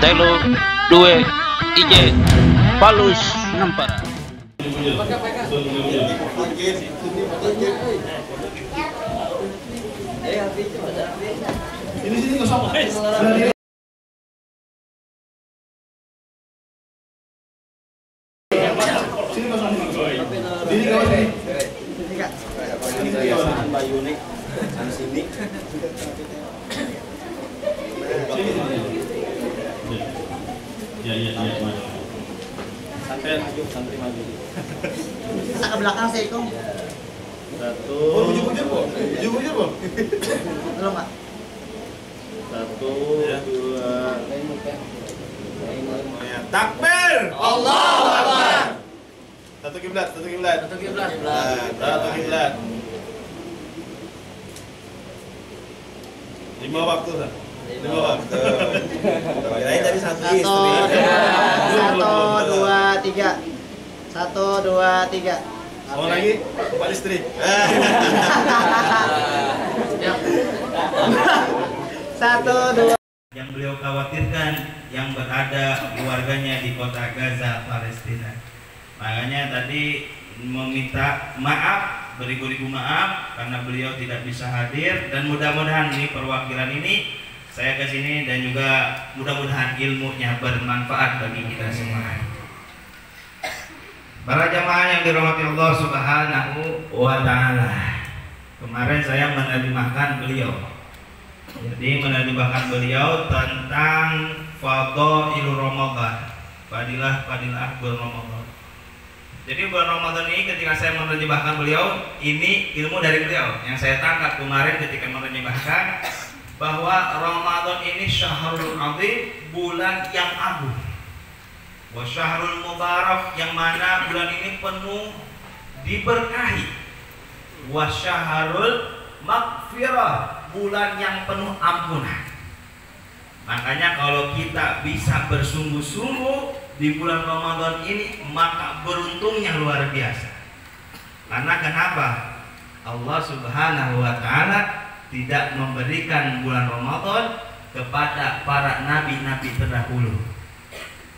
Telo, due, ije, palus, nampara. Ini nggak sama. Ini kau ini. Ini kak. Mbak Yunik, sini. Ya. Sampai maju. Kita ke belakang sih, Kong. Satu. Oh, bujur kok. Belum, Pak. Satu, dua. Takbir! Allahu Akbar. Satu kiblat. Satu kiblat. 5 waktu, Sah. 5 waktu. Kirain tadi satu istri. 1, 2, 3. 1, 2, 3. Mau lagi? 4 istri. Satu, dua. Yang beliau khawatirkan yang berada keluarganya di kota Gaza, Palestina. Makanya tadi meminta maaf, beribu-ribu maaf karena beliau tidak bisa hadir, dan mudah-mudahan ini perwakilan ini saya ke sini dan juga mudah-mudahan ilmunya bermanfaat bagi kita semua. Para jamaah yang dirahmati Allah Subhanahu wa taala. Kemarin saya menerjemahkan beliau. Jadi menerjemahkan beliau tentang fadhailur Ramadan, fadilah bulan Ramadan. Jadi bulan Ramadan ini ketika saya menerjemahkan beliau, ini ilmu dari beliau yang saya tangkap kemarin ketika menerjemahkan bahwa Ramadan ini syahrul azim, bulan yang agung. Wa syahrul mubarak, yang mana bulan ini penuh diberkahi. Wa syahrul maghfirah, bulan yang penuh ampunan. Makanya kalau kita bisa bersungguh-sungguh di bulan Ramadan ini, maka beruntungnya luar biasa. Karena kenapa? Allah Subhanahu wa taala tidak memberikan bulan Ramadan kepada para nabi-nabi terdahulu.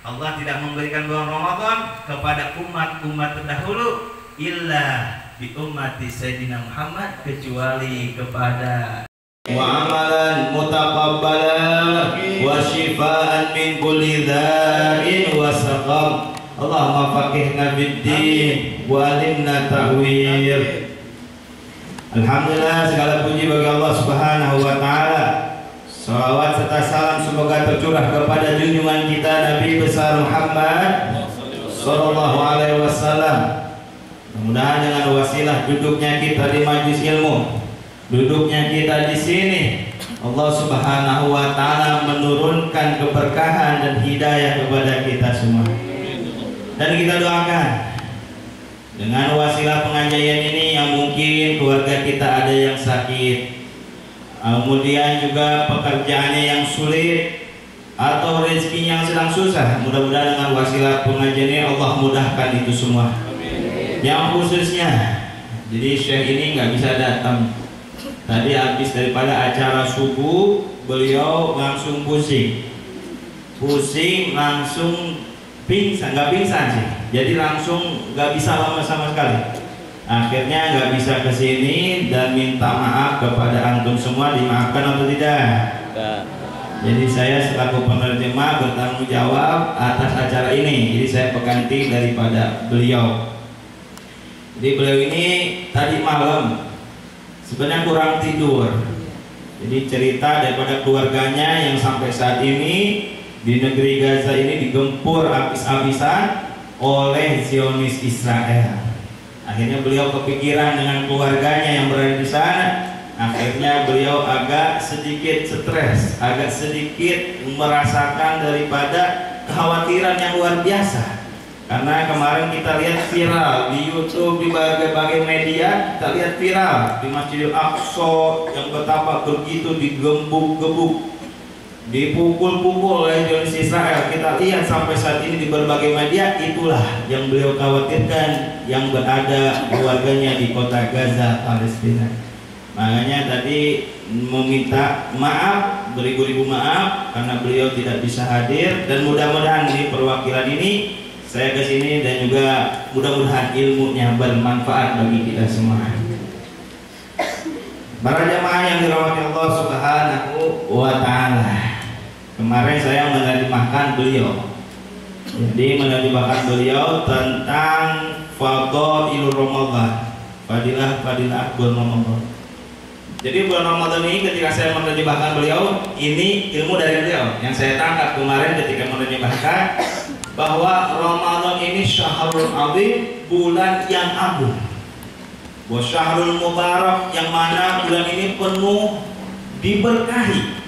Allah tidak memberikan bulan Ramadan kepada umat-umat terdahulu illa bi ummati Sayyidina Muhammad, kecuali kepada wa amalan mutaqabbalan wa shifaan min kulli dha'in wa saqam. Allahumma faqihna fid-din wa alimna ta'wil. Alhamdulillah, segala puji bagi Allah Subhanahu wa taala. Salawat serta salam semoga tercurah kepada junjungan kita Nabi besar Muhammad sallallahu alaihi wasallam. Mudah-mudahan dengan wasilah duduknya kita di majelis ilmu, duduknya kita di sini, Allah Subhanahu wa taala menurunkan keberkahan dan hidayah kepada kita semua. Dan kita doakan dengan wasilah pengajian ini yang mungkin keluarga kita ada yang sakit, kemudian juga pekerjaannya yang sulit atau rezekinya yang sedang susah, mudah-mudahan dengan wasilah pengajian ini Allah mudahkan itu semua. Yang khususnya, jadi Syekh ini nggak bisa datang. Tadi habis daripada acara subuh, beliau langsung pusing langsung pingsan, nggak pingsan sih, jadi langsung nggak bisa lama sama sekali. Akhirnya nggak bisa kesini dan minta maaf kepada antum semua, dimaafkan atau tidak? Jadi saya selaku penerjemah bertanggung jawab atas acara ini. Jadi saya pengganti daripada beliau. Jadi beliau ini tadi malam sebenarnya kurang tidur. Jadi cerita daripada keluarganya yang sampai saat ini di negeri Gaza ini digempur habis-habisan oleh Zionis Israel. Akhirnya beliau kepikiran dengan keluarganya yang berada di sana. Akhirnya beliau agak sedikit stres, agak sedikit merasakan daripada kekhawatiran yang luar biasa. Karena kemarin kita lihat viral di YouTube, di berbagai media, kita lihat viral di Masjidil Aqsa yang betapa begitu digembuk-gebuk, dipukul-pukul oleh Zionis Israel. Kita lihat sampai saat ini di berbagai media. Itulah yang beliau khawatirkan, yang berada keluarganya di kota Gaza, Palestina. Makanya tadi meminta maaf, beribu-ribu maaf karena beliau tidak bisa hadir, dan mudah-mudahan di perwakilan ini saya ke sini dan juga mudah-mudahan ilmunya bermanfaat bagi kita semua. Para jamaah yang dirahmati Allah Subhanahu wa taala. Kemarin saya menerjemahkan beliau. Jadi menerjemahkan beliau tentang fadhailur Ramadan. Fadilah bulan Ramadan. Jadi bulan Ramadan ini ketika saya menerjemahkan beliau, ini ilmu dari beliau yang saya tangkap kemarin ketika menerjemahkan bahwa Ramadan ini syahrul azim, bulan yang agung. Wa syahrul mubarak, yang mana bulan ini penuh diberkahi.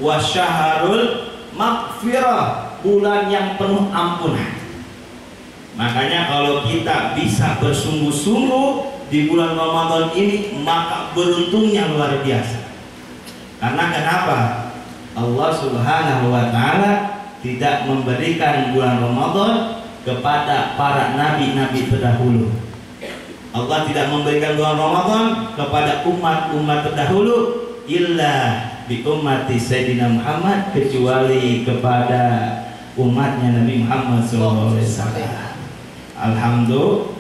Wa syahrul maghfirah, bulan yang penuh ampunan. Makanya kalau kita bisa bersungguh-sungguh di bulan Ramadan ini, maka beruntungnya luar biasa. Karena kenapa? Allah Subhanahu wa taala tidak memberikan bulan Ramadan kepada para nabi-nabi terdahulu. Allah tidak memberikan bulan Ramadan kepada umat-umat terdahulu illa bi ummati Sayyidina Muhammad, kecuali kepada umatnya Nabi Muhammad SAW. Alhamdulillah,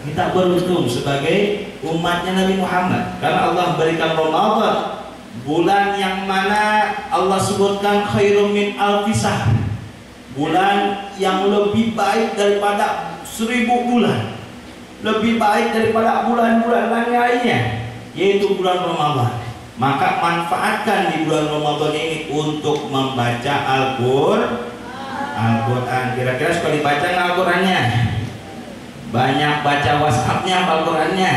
kita beruntung sebagai umatnya Nabi Muhammad karena Allah berikan Ramadan, bulan yang mana Allah sebutkan khairum min alfi syahr, bulan yang lebih baik daripada 1000 bulan, lebih baik daripada bulan-bulan lainnya, yaitu bulan Ramadan. Maka manfaatkan di bulan Ramadan ini untuk membaca Al-Quran. Kira-kira suka dibaca nggak Al-Qurannya? Banyak baca WhatsApp-nya apa Al-Qurannya?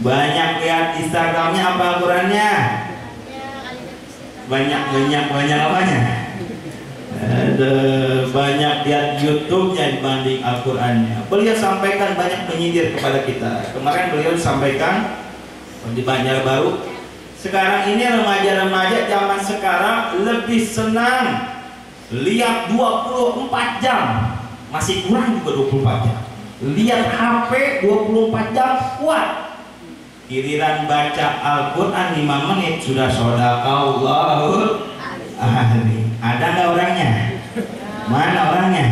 Banyak lihat Instagram-nya apa Al-Qurannya? Banyak apanya? Banyak lihat YouTube-nya dibanding Al-Qurannya. Beliau sampaikan banyak penyindir kepada kita. Kemarin beliau sampaikan di Banjarbaru, sekarang ini remaja-remaja zaman sekarang lebih senang lihat 24 jam. Masih kurang juga 24 jam. Lihat HP 24 jam kuat. Giliran baca Al-Quran 5 menit sudah shodaqallahul ahli. Ada nggak orangnya? Mana orangnya?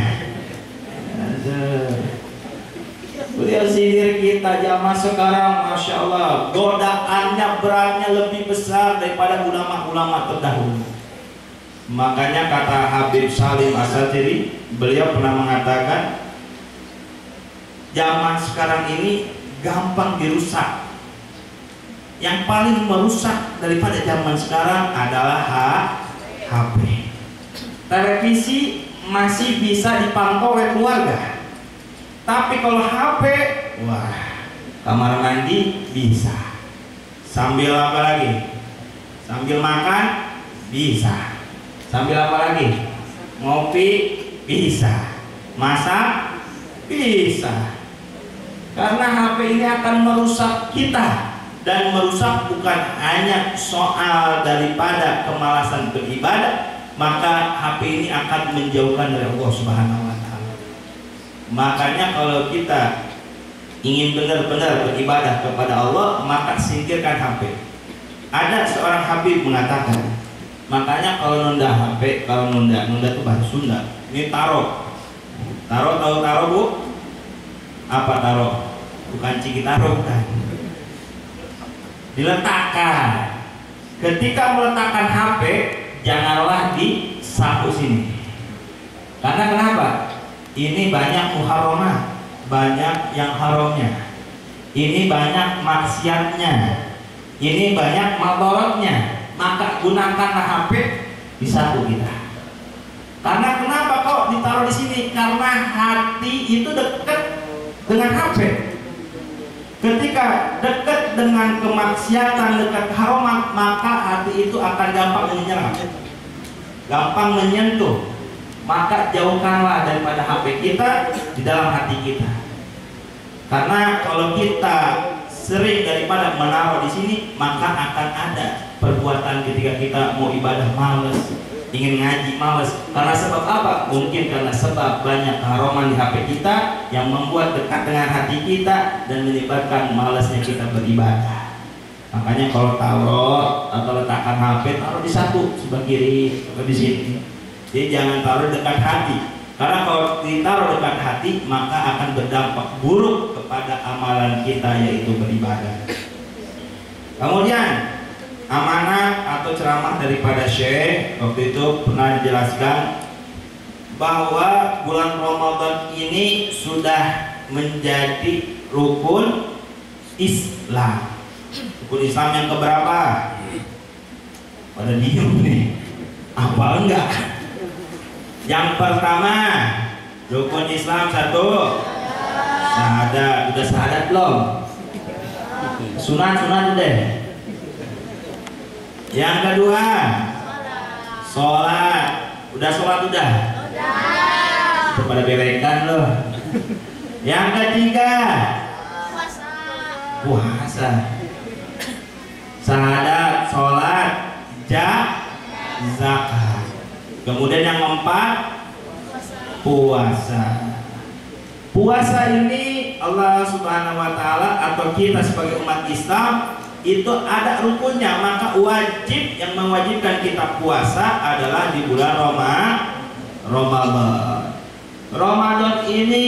Beliau sindir kita zaman sekarang, Masya Allah, godaannya beratnya lebih besar daripada ulama-ulama terdahulu. Makanya kata Habib Salim Asatiri, beliau pernah mengatakan zaman sekarang ini gampang dirusak. Yang paling merusak daripada zaman sekarang adalah HP. Televisi masih bisa dipantau oleh keluarga, tapi kalau HP, wah, kamar mandi bisa. Sambil apa lagi? Sambil makan bisa. Sambil apa lagi? Ngopi bisa. Masak bisa. Karena HP ini akan merusak kita, dan merusak bukan hanya soal daripada kemalasan beribadah, maka HP ini akan menjauhkan dari Allah Subhanahu wa taala. Makanya kalau kita ingin benar-benar beribadah kepada Allah, maka singkirkan HP. Ada seorang Habib mengatakan, makanya kalau nunda HP, kalau nunda itu bahasa Sunda. Ini taruh. Tahu Bu? Apa taruh? Bukan Cikitaro, bukan. Diletakkan. Ketika meletakkan HP, janganlah di saku sini. Karena kenapa? Ini banyak muharramah, banyak yang haramnya. Ini banyak maksiatnya. Ini banyak madharatnya. Maka gunakanlah HP di saku kita. Karena kenapa kok ditaruh di sini? Karena hati itu dekat dengan HP. Ketika dekat dengan kemaksiatan, dekat haramat, maka hati itu akan gampang menyerang, gampang menyentuh. Maka jauhkanlah daripada HP kita di dalam hati kita. Karena kalau kita sering daripada menaruh di sini, maka akan ada perbuatan ketika kita mau ibadah males, ingin ngaji males. Karena sebab apa? Mungkin karena sebab banyak keharuman di HP kita yang membuat dekat dengan hati kita dan menyebabkan malasnya kita beribadah. Makanya kalau taruh atau letakkan HP, taruh di satu sebelah kiri atau di sini. Jadi jangan taruh dekat hati. Karena kalau ditaruh dekat hati, maka akan berdampak buruk kepada amalan kita, yaitu beribadah. Kemudian amanah atau ceramah daripada Syekh waktu itu pernah dijelaskan bahwa bulan Ramadan ini sudah menjadi rukun Islam. Rukun Islam yang keberapa? Pada diem nih. Apa enggak? Yang pertama, rukun Islam satu, syahadat. Udah syahadat belum? Sunat deh. Yang kedua, sholat. Udah sholat udah? Udah. Pada berekan loh. Yang ketiga, puasa. Syahadat, sholat, zakat. Kemudian yang keempat, puasa. Puasa ini Allah Subhanahu wa Ta'ala atau kita sebagai umat Islam itu ada rukunnya, maka wajib yang mewajibkan kita puasa adalah di bulan Ramadan. Ramadan ini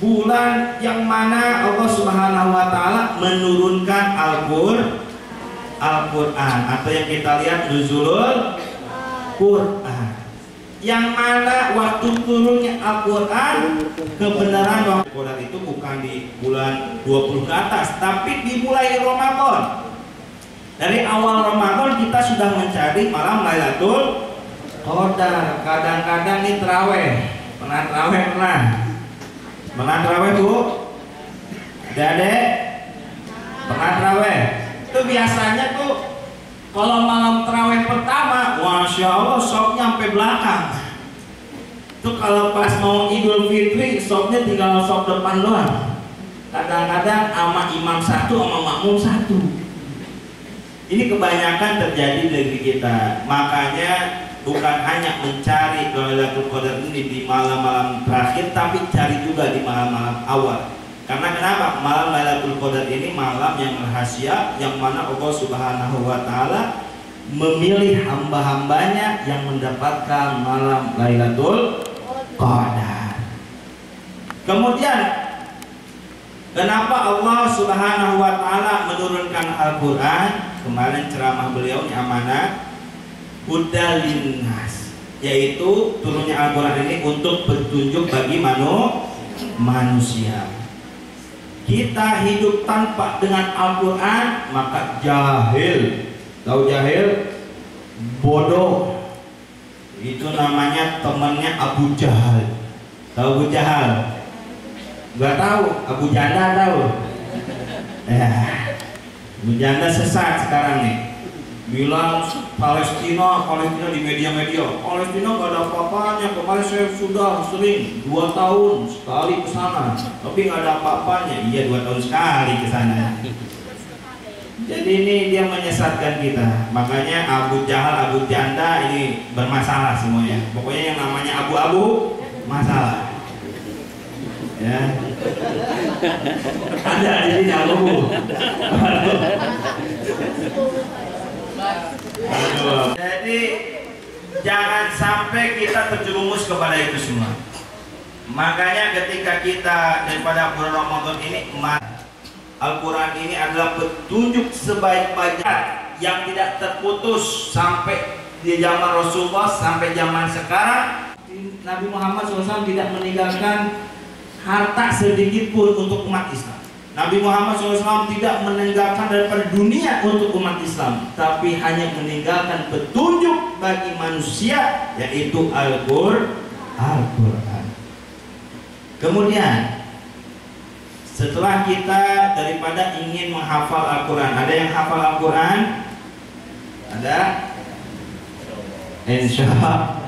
bulan yang mana Allah Subhanahu wa Ta'ala menurunkan Al-Quran atau yang kita lihat nuzulul Quran, yang mana waktu turunnya Al-Quran kebenaran waktu Quran itu bukan di bulan 20 ke atas, tapi dimulai Ramadan. Dari awal Ramadan kita sudah mencari malam Lailatul Qadar. Kadang-kadang nih terawih, pernah terawih pernah terawih Bu? Adek pernah terawih? Itu biasanya tuh kalau malam terawih pertama, Masya Allah sopnya sampai belakang. Itu kalau pas mau Idul Fitri, sopnya tinggal sop depan doang. Kadang-kadang sama imam satu, sama makmum satu. Ini kebanyakan terjadi di negeri kita. Makanya bukan hanya mencari Lailatul Qadar ini di malam-malam terakhir, tapi cari juga di malam-malam awal. Karena kenapa? Malam Lailatul Qadar ini malam yang rahasia, yang mana Allah Subhanahu wa Ta'ala memilih hamba-hambanya yang mendapatkan malam Lailatul Qadar. Kemudian kenapa Allah Subhanahu wa Ta'ala menurunkan Al-Quran? Kemarin ceramah beliau amanah hudal linnas, yaitu turunnya Al-Quran ini untuk petunjuk bagi manusia. Kita hidup tanpa dengan Al-Quran maka jahil. Tahu jahil? Bodoh. Itu namanya temannya Abu Jahal. Tahu Abu Jahal? Gak tahu. Abu Janda tahu? Abu Janda sesat sekarang nih. Bilang Palestina di media-media. Palestina gak ada apa-apanya. Kemarin saya sudah sering 2 tahun sekali ke sana, tapi gak ada apa-apanya. Iya 2 tahun sekali ke sana. Jadi ini dia menyesatkan kita. Makanya Abu Jahal, Abu Janda ini bermasalah semuanya. Pokoknya yang namanya abu-abu masalah. Ya. Ada di sini abu. Jadi jangan sampai kita terjerumus kepada itu semua. Makanya ketika kita daripada bulan Ramadan ini, Al-Quran ini adalah petunjuk sebaik-baiknya yang tidak terputus sampai di zaman Rasulullah sampai zaman sekarang. Nabi Muhammad SAW tidak meninggalkan harta sedikit pun untuk umat Islam. Nabi Muhammad SAW tidak meninggalkan daripada dunia untuk umat Islam, tapi hanya meninggalkan petunjuk bagi manusia, yaitu Al-Quran. Kemudian setelah kita daripada ingin menghafal Al-Quran, ada yang hafal Al-Quran? Ada? Insya Allah.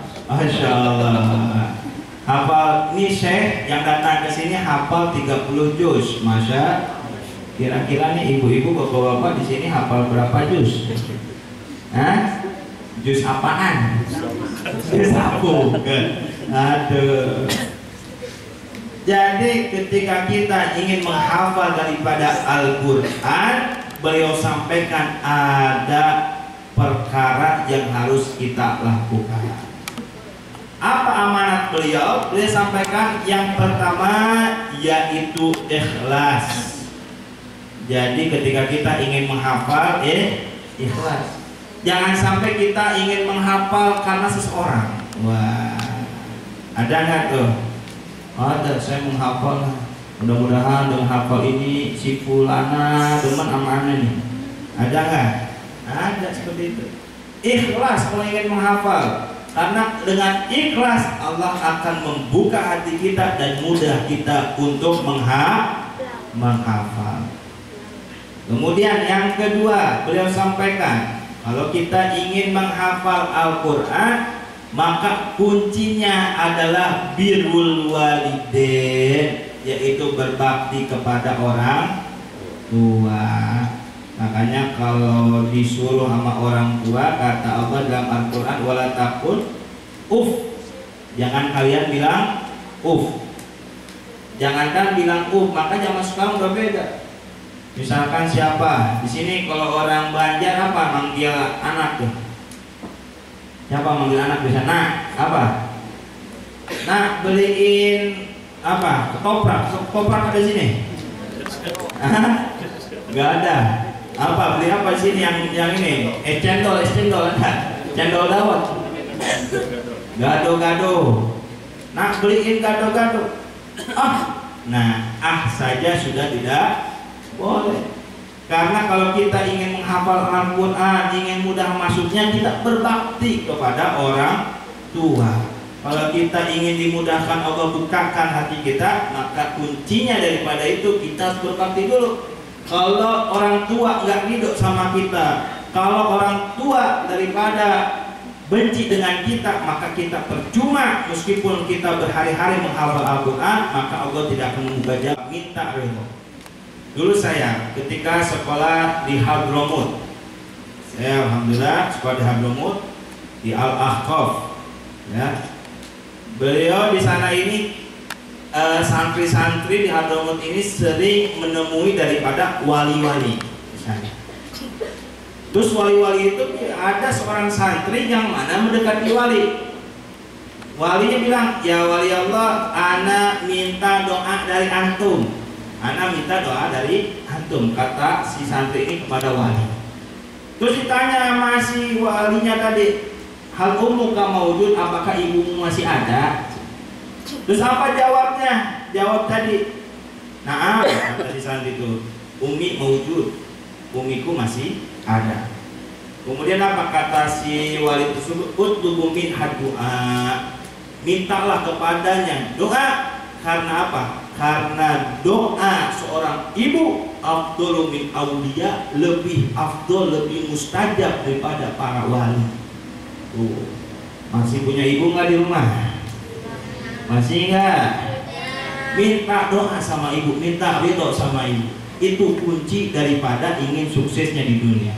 Hafal, ini Syekh yang datang ke sini hafal 30 juz. Masa kira-kira nih ibu-ibu bapak-bapak di sini hafal berapa juz? Hah? Jus apaan? Jus sapu. Aduh. Jadi ketika kita ingin menghafal daripada Al-Quran, beliau sampaikan ada perkara yang harus kita lakukan. Apa amanat beliau? Beliau sampaikan yang pertama yaitu ikhlas. Jadi ketika kita ingin menghafal, ikhlas. Jangan sampai kita ingin menghafal karena seseorang. Wah, ada nggak tuh? Ada, saya menghafal. Mudah-mudahan dengan hafal ini si fulana demen amanah nih. Ada nggak? Ada seperti itu. Ikhlas kalau ingin menghafal. Karena dengan ikhlas Allah akan membuka hati kita dan mudah kita untuk menghafal. Kemudian yang kedua, beliau sampaikan kalau kita ingin menghafal Al-Quran, maka kuncinya adalah birrul walidain, yaitu berbakti kepada orang tua. Makanya kalau disuruh sama orang tua, kata Allah dalam Al-Quran, wala taqul uff, jangan kalian bilang uff. Jangankan bilang uff, maka zaman sekarang udah beda. Misalkan siapa di sini kalau orang Banjar apa manggil anak tuh? Siapa manggil anak bisa? Nah, apa? Nah, beliin apa? Ketoprak. Ketoprak ada sini? Gak ada. Apa? Beli apa di sini yang ini? Cendol ada. Cendol dawet. Gado-gado. Nah, beliin gado-gado. Nah, saja sudah tidak boleh. Karena kalau kita ingin menghafal Al-Quran, ingin mudah masuknya, kita berbakti kepada orang tua. Kalau kita ingin dimudahkan Allah bukakan hati kita, maka kuncinya daripada itu kita harus berbakti dulu. Kalau orang tua nggak ridho sama kita, kalau orang tua daripada benci dengan kita, maka kita percuma. Meskipun kita berhari-hari menghafal Al-Quran, maka Allah tidak akan membaca. Minta ridho. Dulu saya ketika sekolah di Hadramut, saya alhamdulillah sekolah di Hadramut di Al-Ahqaf, ya. Beliau di sana ini santri-santri di Hadramut ini sering menemui daripada wali-wali misalnya. Terus wali-wali itu ada seorang santri yang mana mendekati wali. Walinya bilang, ya wali Allah, ana minta doa dari antum. Ana minta doa dari antum, kata si santri ini kepada wali. Terus ditanya sama si walinya tadi, hal ummuka maujud, apakah ibumu masih ada? Terus apa jawabnya? Jawab tadi, nah, kata si santri itu, umi maujud, umiku masih ada. Kemudian apa kata si wali tersebut? Utlubu minha doa, mintalah kepadanya doa. Karena apa? Karena doa seorang ibu afdhalu min auliya, lebih afdol, lebih mustajab daripada para wali. Masih punya ibu nggak di rumah? Masih nggak? Minta doa sama ibu, minta ridho sama ibu. Itu kunci daripada ingin suksesnya di dunia.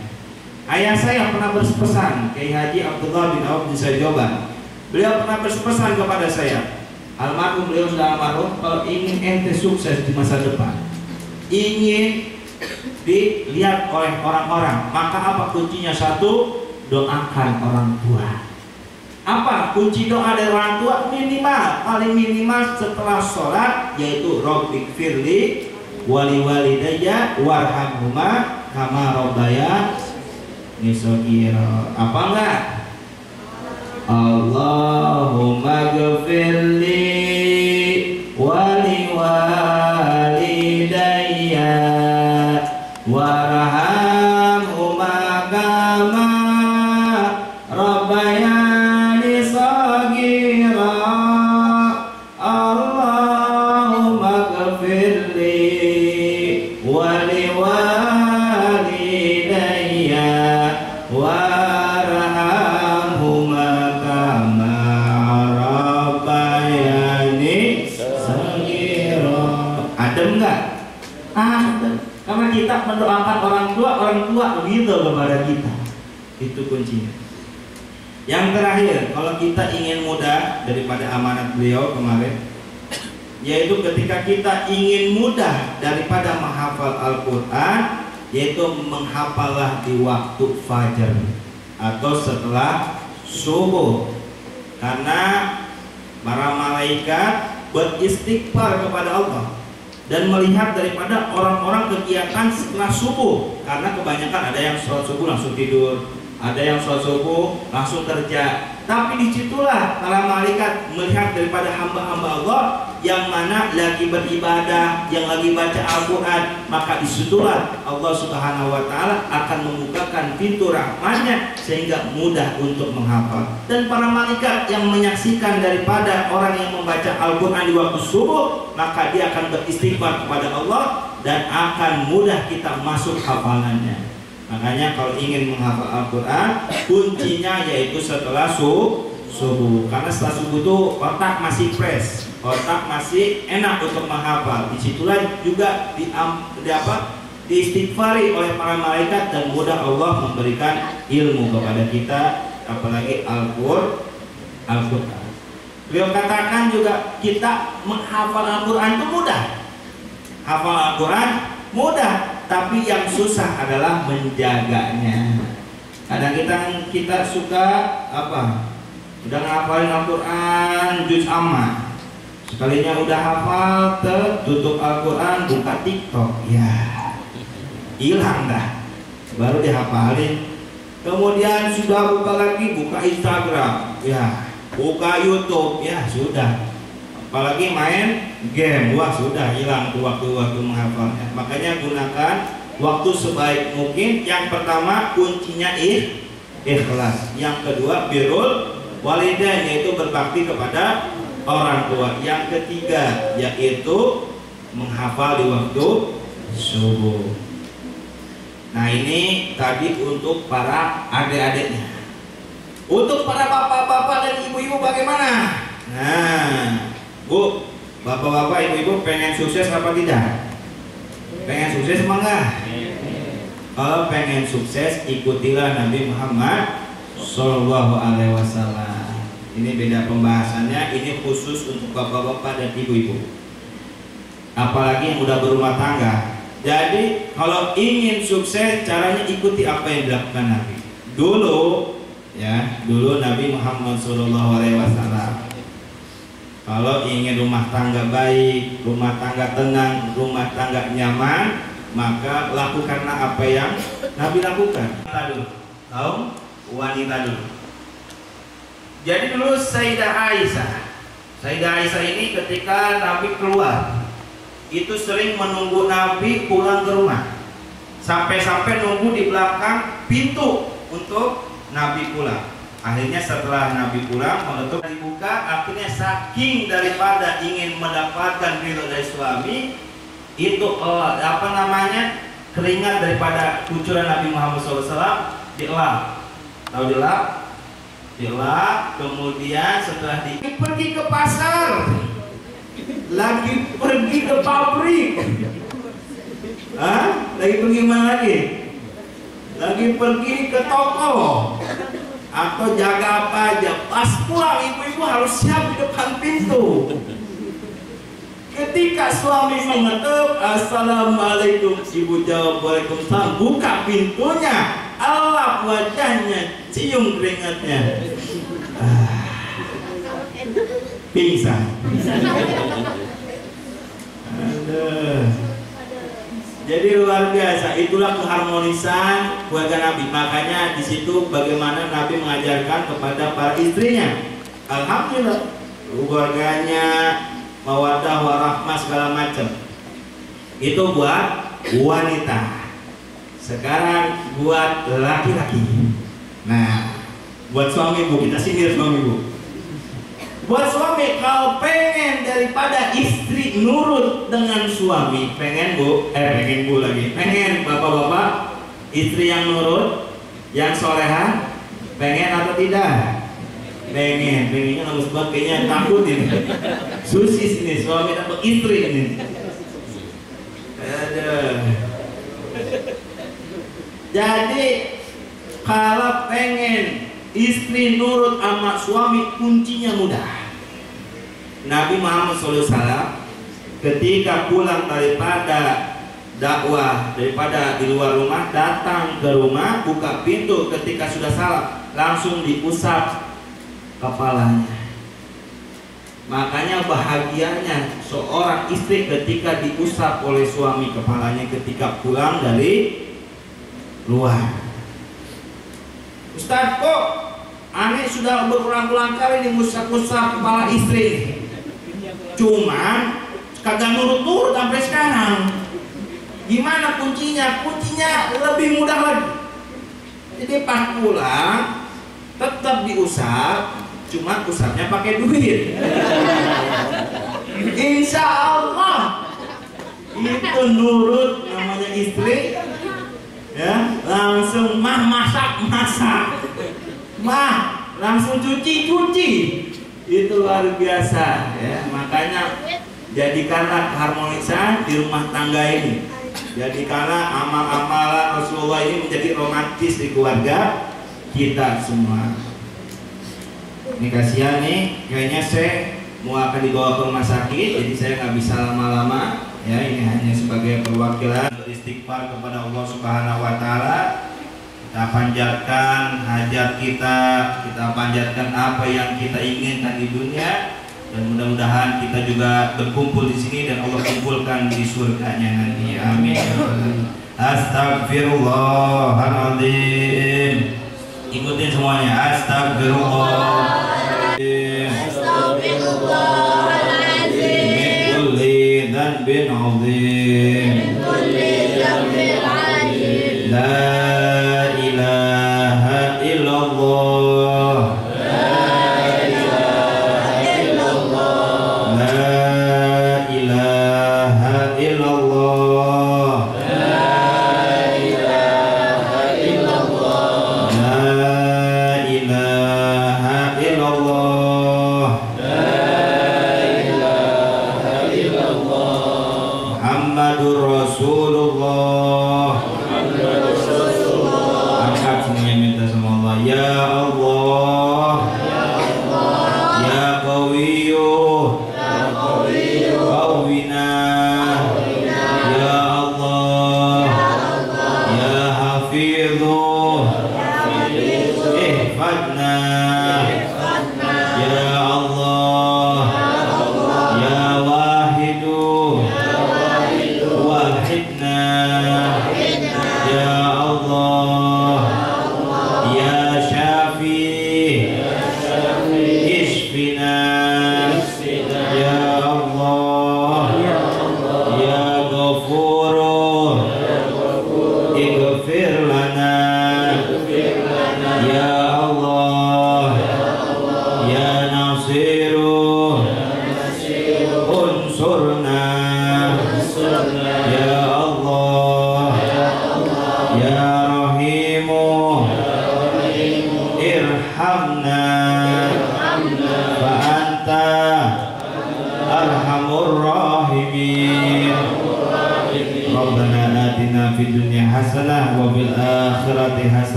Ayah saya pernah berpesan, Kiai Haji Abdullah bin Awf bin Sajoban. Beliau pernah berpesan kepada saya, almarhum, beliau sudah almarhum, kalau ingin ente sukses di masa depan, ingin dilihat oleh orang-orang, maka apa kuncinya? Satu, doakan orang tua. Apa kunci doa dari orang tua? Minimal, paling minimal setelah sholat, yaitu Rabbik firli wali walidayya warhamhuma kama rabbayani shaghira. Apa enggak? Allahumma ghfirli wali walidayya warhamhuma kama rabbayani shaghira. Allahumma ghfirli wali walidayya warhamhuma kama rabbayani shaghira. Adem enggak? Adem. Karena kita mendoakan orang tua begitu kepada kita. Itu kuncinya. Yang terakhir, kalau kita ingin mudah daripada amanat beliau kemarin, yaitu ketika kita ingin mudah daripada menghafal Al-Quran, yaitu menghafallah di waktu fajar atau setelah subuh, karena para malaikat beristighfar kepada Allah dan melihat daripada orang-orang kegiatan setelah subuh, karena kebanyakan ada yang sholat subuh langsung tidur, ada yang sholat subuh langsung kerja. Tapi disitulah para malaikat melihat daripada hamba-hamba Allah yang mana lagi beribadah, yang lagi baca Al-Quran, maka disitulah Allah Subhanahu wa Ta'ala akan membukakan pintu rahmatnya sehingga mudah untuk menghafal. Dan para malaikat yang menyaksikan daripada orang yang membaca Al-Quran di waktu subuh, maka dia akan beristighfar kepada Allah dan akan mudah kita masuk hafalannya. Makanya kalau ingin menghafal Al-Quran, kuncinya yaitu setelah subuh. Karena setelah subuh itu otak masih fresh, otak masih enak untuk menghafal. Disitulah juga diistighfari oleh para malaikat dan mudah Allah memberikan ilmu kepada kita, apalagi Al-Quran. Beliau katakan juga kita menghafal Al-Quran itu mudah. Hafal Al-Quran mudah, tapi yang susah adalah menjaganya. Kadang kita suka udah ngapalin Al-Quran juz amma, sekalinya udah hafal tutup Al-Quran buka TikTok, ya hilang dah, baru dihafalin. Kemudian sudah buka lagi, buka Instagram, ya buka YouTube, ya sudah. Apalagi main game, wah sudah hilang tuh waktu-waktu menghafalnya. Makanya gunakan waktu sebaik mungkin. Yang pertama kuncinya ikhlas. Yang kedua birrul walidain, yaitu berbakti kepada orang tua. Yang ketiga yaitu menghafal di waktu subuh. Nah ini tadi untuk para adik-adiknya. Untuk para bapak-bapak dan ibu-ibu bagaimana? Nah Bu, bapak-bapak, ibu-ibu pengen sukses apa tidak? Pengen sukses apa enggak? Kalau pengen sukses, ikutilah Nabi Muhammad Sallallahu Alaihi Wasallam. Ini beda pembahasannya, ini khusus untuk bapak-bapak dan ibu-ibu. Apalagi yang udah berumah tangga. Jadi kalau ingin sukses, caranya ikuti apa yang dilakukan Nabi. Dulu Nabi Muhammad Sallallahu Alaihi Wasallam. Kalau ingin rumah tangga baik, rumah tangga tenang, rumah tangga nyaman, maka lakukanlah apa yang Nabi lakukan. Tahu? Wanita dulu. Jadi dulu Sayyidah Aisyah ini ketika Nabi keluar, itu sering menunggu Nabi pulang ke rumah. Sampai-sampai nunggu di belakang pintu untuk Nabi pulang. Akhirnya setelah Nabi pulang, menutup dibuka, akhirnya saking daripada ingin mendapatkan ridho dari suami, itu keringat daripada kucuran Nabi Muhammad SAW dielap. Tahu dielap? Dielap, kemudian setelah pergi ke pasar, lagi pergi ke pabrik, lagi pergi mana lagi? Lagi pergi ke toko atau jaga apa aja, pas pulang ibu-ibu harus siap di depan pintu. Ketika suami mengetuk, assalamualaikum, ibu jawab waalaikumsalam, buka pintunya, elap wajahnya, cium keringatnya, pingsan. Jadi luar biasa, itulah keharmonisan keluarga Nabi. Makanya di situ bagaimana Nabi mengajarkan kepada para istrinya. Alhamdulillah, keluarganya mawaddah warahmah segala macam. Itu buat wanita. Sekarang buat laki-laki. Nah, buat suami Bu, kita sindir suami Bu. Buat suami, kalau pengen daripada istri nurut dengan suami, pengen Bu lagi, pengen bapak-bapak istri yang nurut, yang soleha, pengen atau tidak? Pengennya harus buat, kayaknya takut ini. Susis ini, suami dapat istri ini. Jadi kalau pengen istri nurut sama suami kuncinya mudah. Nabi Muhammad SAW ketika pulang daripada dakwah, daripada di luar rumah, datang ke rumah, buka pintu, ketika sudah salam langsung diusap kepalanya. Makanya bahagianya seorang istri ketika diusap oleh suami kepalanya ketika pulang dari luar. Ustaz, kok aneh sudah berulang-ulang kali diusap-usap kepala istri, cuman kagak nurut-nurut sampai sekarang. Gimana kuncinya? Kuncinya lebih mudah lagi. Jadi pas pulang tetap diusap, cuma usapnya pakai duit. Insya Allah itu nurut namanya istri. Ya, langsung mah masak, mah langsung cuci. Itu luar biasa. Ya, makanya jadikanlah keharmonisan di rumah tangga ini. Jadikanlah amal-amalan Rasulullah ini menjadi romantis di keluarga kita semua. Ini kasihan nih, kayaknya saya mau akan dibawa ke rumah sakit, jadi saya nggak bisa lama-lama. Ya, ini hanya sebagai perwakilan beristighfar kepada Allah Subhanahu Wa Taala. Kita panjatkan hajat kita panjatkan apa yang kita inginkan di dunia, dan mudah-mudahan kita juga berkumpul di sini dan Allah kumpulkan di surganya nanti. Amin. Astagfirullahaladzim. Ikutin semuanya. Astagfirullahaladzim. Astagfirullahaladzim. Min kulli dzanbin 'adzim. Min kulli dzanbin 'adzim. La ilaha illallah.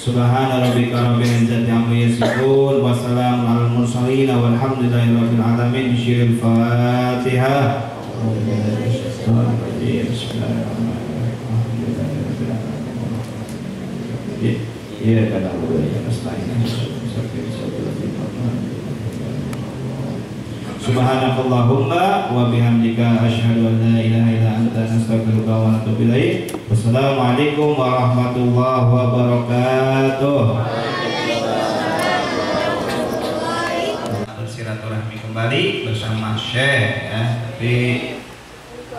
Subhana rabbika rabbil izzati amma yasifun wa salamun alal mursalin walhamdulillahi rabbil alamin. Syirul Fatihah. Ya kadang Subhanakallahumma wa bihamdika asyhadu an la ilaha illa anta astaghfiruka wa atubu ilaik. Wassalamualaikum warahmatullahi wabarakatuh. Silaturahmi kembali bersama Syekh ya. Di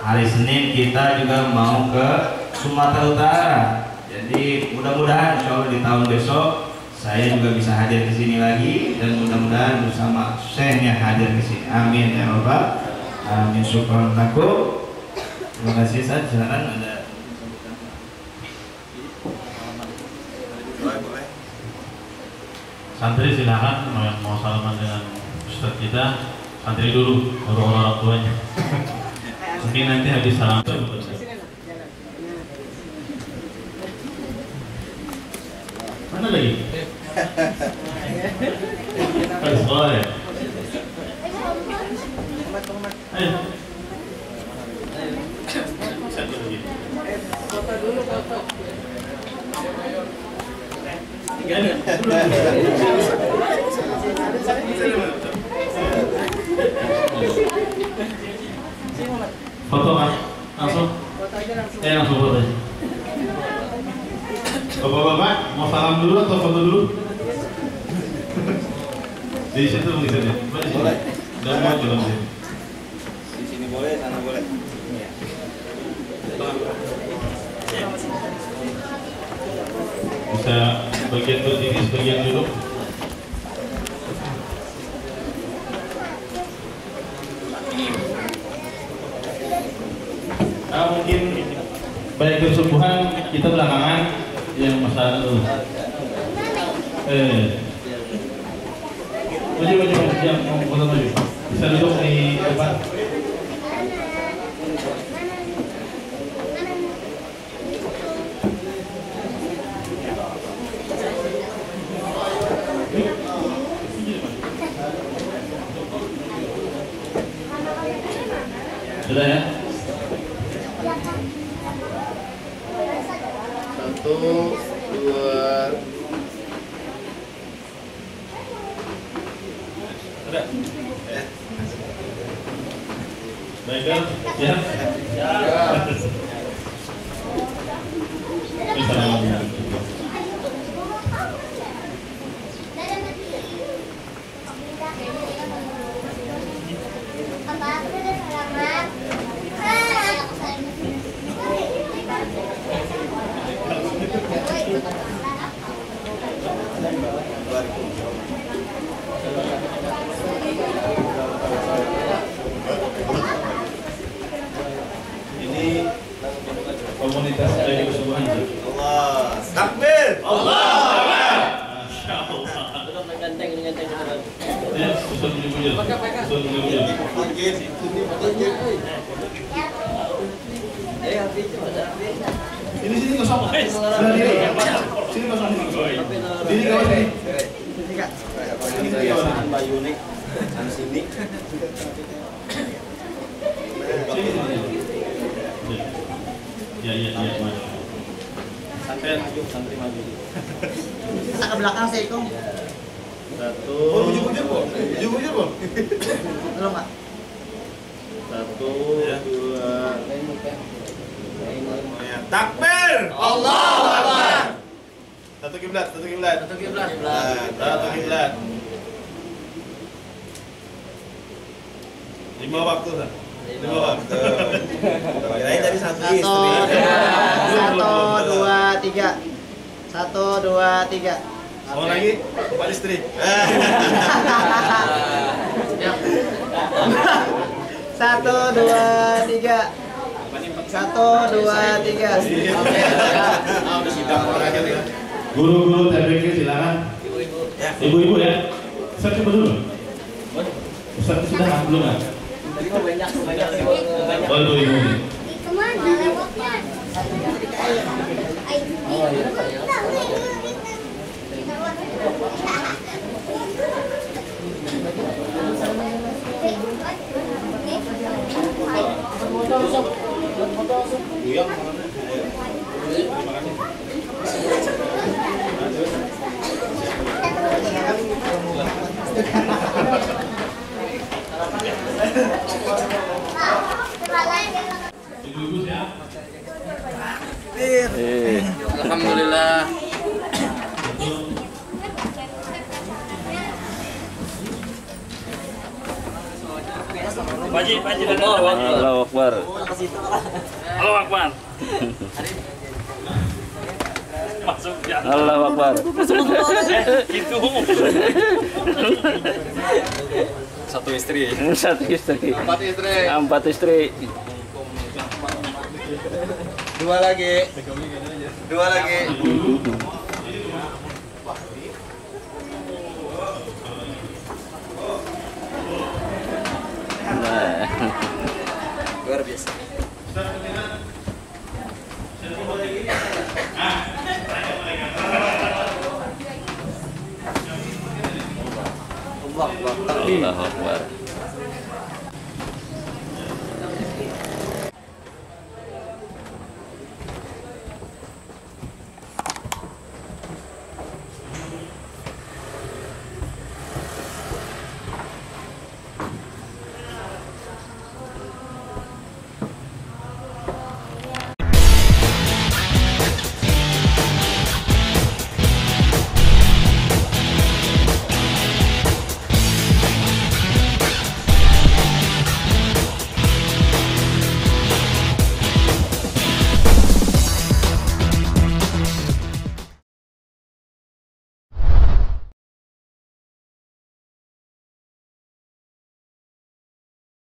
hari Senin kita juga mau ke Sumatera Utara. Jadi mudah-mudahan insyaallah di tahun besok saya juga bisa hadir di sini lagi dan mudah-mudahan bersama Syekhnya hadir di sini. Amin ya rabbal alamin. Syukran lakum. Terima kasih. Saya silakan ada. Santri silakan mau salaman dengan Ustaz kita. Santri dulu, baru orang tuanya. Mungkin nanti habis salam. Mana lagi? Harus sekolah ya? Ayo. Satu lagi. Foto dulu, foto. Foto kan? Langsung? Foto aja langsung. Langsung foto aja. Bapak-bapak mau salam dulu atau foto dulu? Di situ bisa ya? Boleh. Dan mau juga bisa. Di sini boleh, sana boleh. Bisa bagian berdiri, sebagian duduk. Mungkin baik kesubuhan kita belakangan yang masalah dulu. Maju yang mau foto maju. Bisa duduk di depan. Sudah ya? 1, 2. Sudah. Baiklah, siap? Siap. Ini komunitas dari kesubuhan. Allah. Takbir. Allah. Masya Allah. Ya, susun bujur. Susun bujur. Sini kosong. Sebelah diri. Sini kosong. Diri kawan ini. Ini kawan. Mbak Yunik. Sana sini. Ya, Mas. Santai maju. Bisa ke belakang sih, Kong. 1. Bujur, Bu. Belum, Pak. 1, 2. Takbir. Allahu Akbar. Satu kiblat. Satu kiblat. Satu kiblat. 5 waktu kan? 5 waktu. Kirain tadi satu istri. 1, 2, 3. 1, 2, 3. Mau lagi? 4 istri. 1, 2, 3. 1, 2, 3. Guru-guru TPK silakan. Ibu-ibu ya. Ustaz coba dulu. Ustaz sudah belum kan? Oh, ibu-ibu. Ibu-ibu siap? Alhamdulillah. Allahu Akbar. Allahu Akbar. Masuk ya. Allahu Akbar. Gitu. Satu istri. Satu istri. 4 istri. 4 istri. 2 lagi. 2 lagi. Nah. Luar biasa. Ustaz ketiga. Saya boleh gini. Ah, tanya mereka. Allahu Akbar.